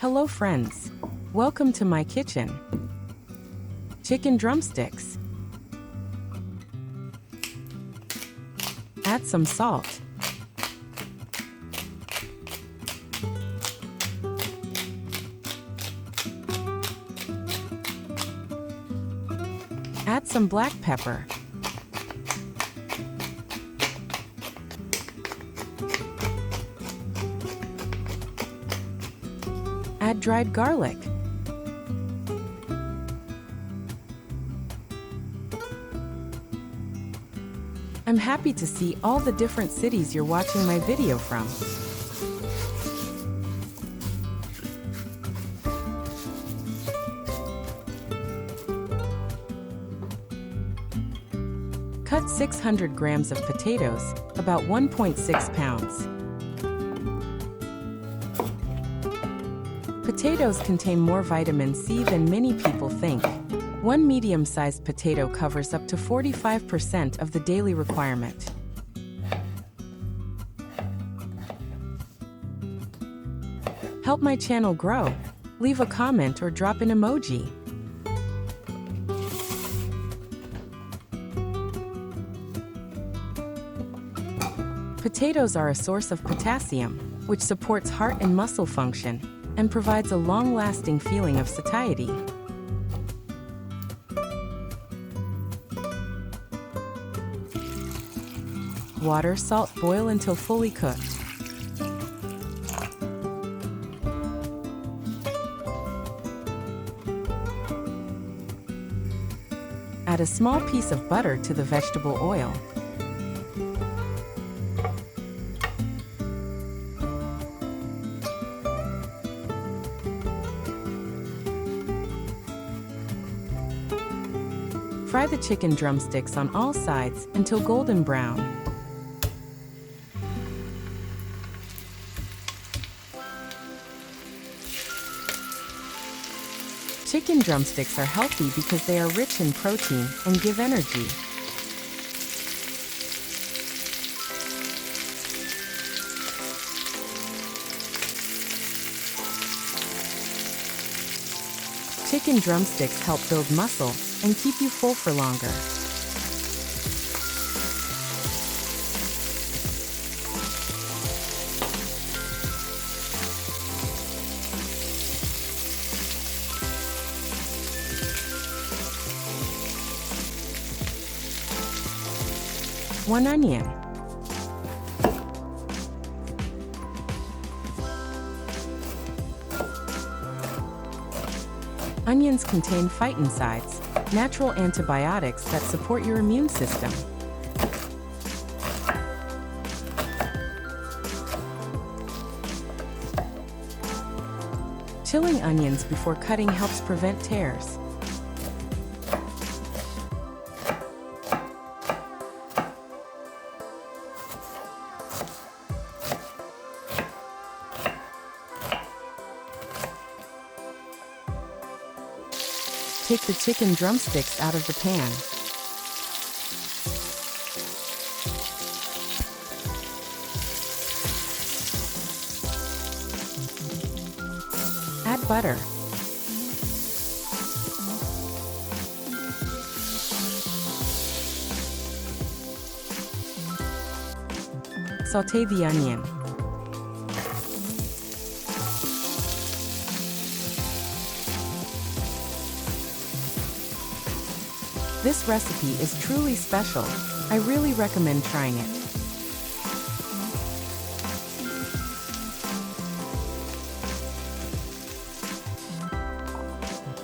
Hello friends. Welcome to my kitchen. Chicken drumsticks. Add some salt. Add some black pepper. Add dried garlic. I'm happy to see all the different cities you're watching my video from. Cut 600 grams of potatoes, about 1.6 pounds. Potatoes contain more vitamin C than many people think. One medium-sized potato covers up to 45% of the daily requirement. Help my channel grow. Leave a comment or drop an emoji. Potatoes are a source of potassium, which supports heart and muscle function, and provides a long-lasting feeling of satiety. Water, salt, boil until fully cooked. Add a small piece of butter to the vegetable oil. Fry the chicken drumsticks on all sides until golden brown. Chicken drumsticks are healthy because they are rich in protein and give energy. Chicken drumsticks help build muscle and keep you full for longer. One onion. Onions contain phytoncides, natural antibiotics that support your immune system. Chilling onions before cutting helps prevent tears. Take the chicken drumsticks out of the pan. Add butter. Sauté the onion. This recipe is truly special. I really recommend trying it.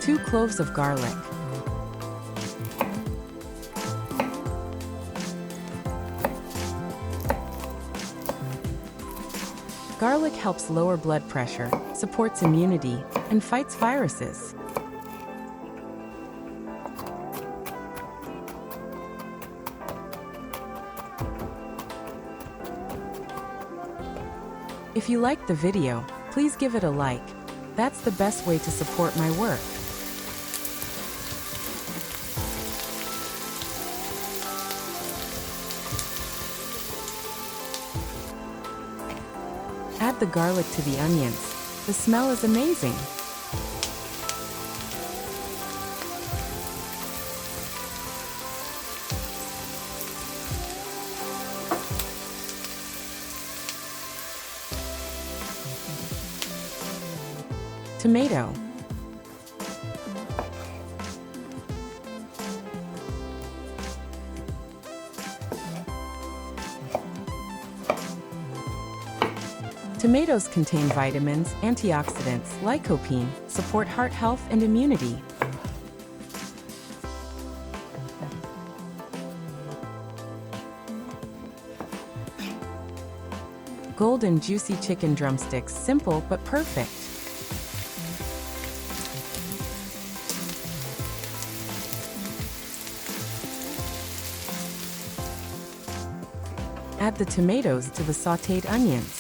Two cloves of garlic. Garlic helps lower blood pressure, supports immunity, and fights viruses. If you liked the video, please give it a like. That's the best way to support my work. Add the garlic to the onions. The smell is amazing. Tomato. Tomatoes contain vitamins, antioxidants, lycopene, support heart health and immunity. Golden juicy chicken drumsticks, simple but perfect. Add the tomatoes to the sautéed onions.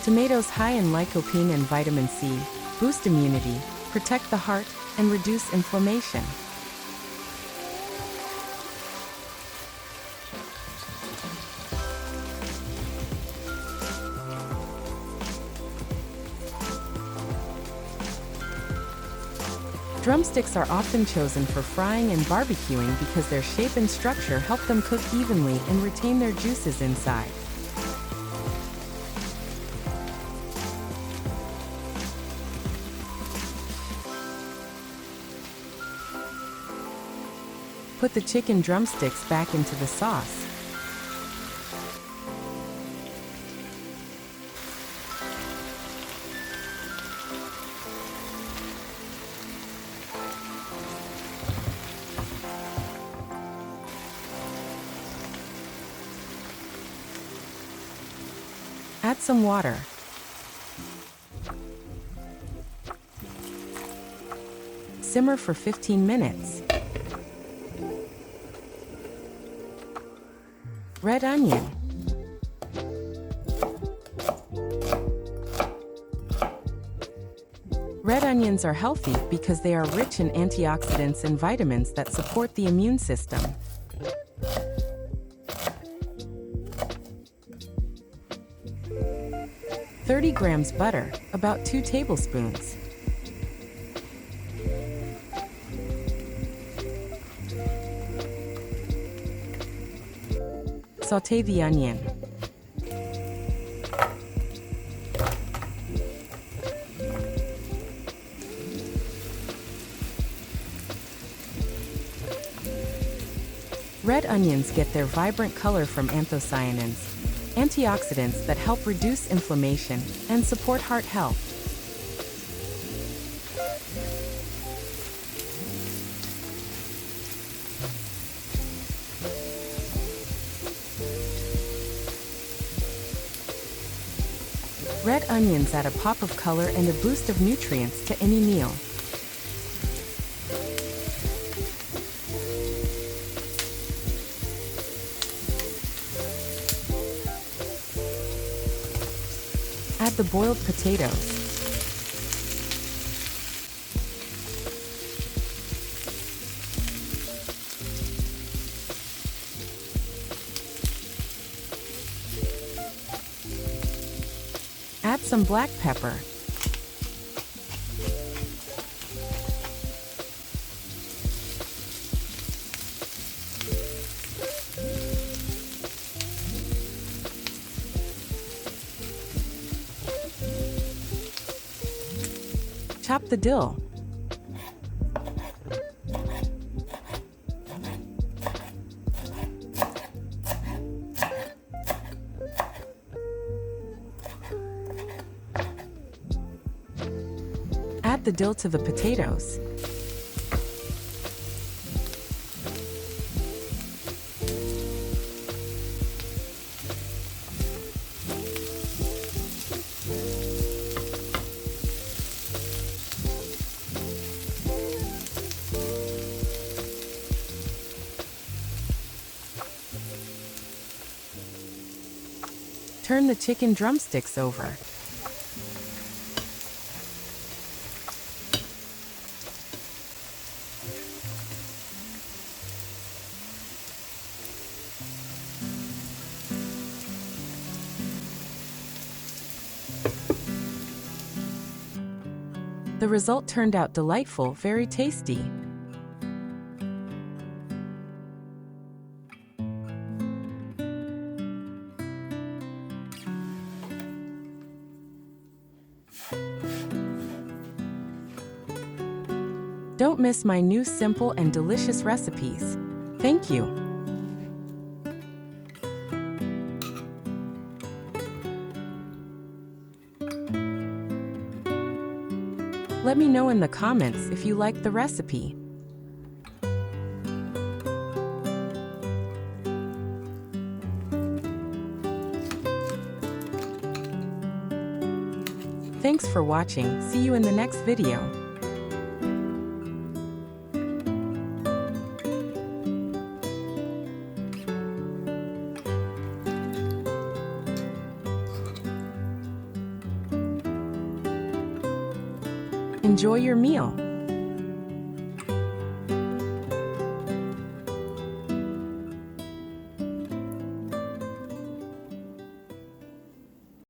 Tomatoes high in lycopene and vitamin C boost immunity, protect the heart, and reduce inflammation. Drumsticks are often chosen for frying and barbecuing because their shape and structure help them cook evenly and retain their juices inside. Put the chicken drumsticks back into the sauce. Add some water. Simmer for 15 minutes. Red onion. Red onions are healthy because they are rich in antioxidants and vitamins that support the immune system. "30 grams butter, about 2 tablespoons. Sauté the onion. Red onions get their vibrant color from anthocyanins, antioxidants that help reduce inflammation and support heart health. Red onions add a pop of color and a boost of nutrients to any meal. Add the boiled potatoes. Add some black pepper. Chop the dill. Add the dill to the potatoes. Turn the chicken drumsticks over. The result turned out delightful, very tasty. Don't miss my new simple and delicious recipes. Thank you. Let me know in the comments if you liked the recipe. Thanks for watching. See you in the next video. Enjoy your meal.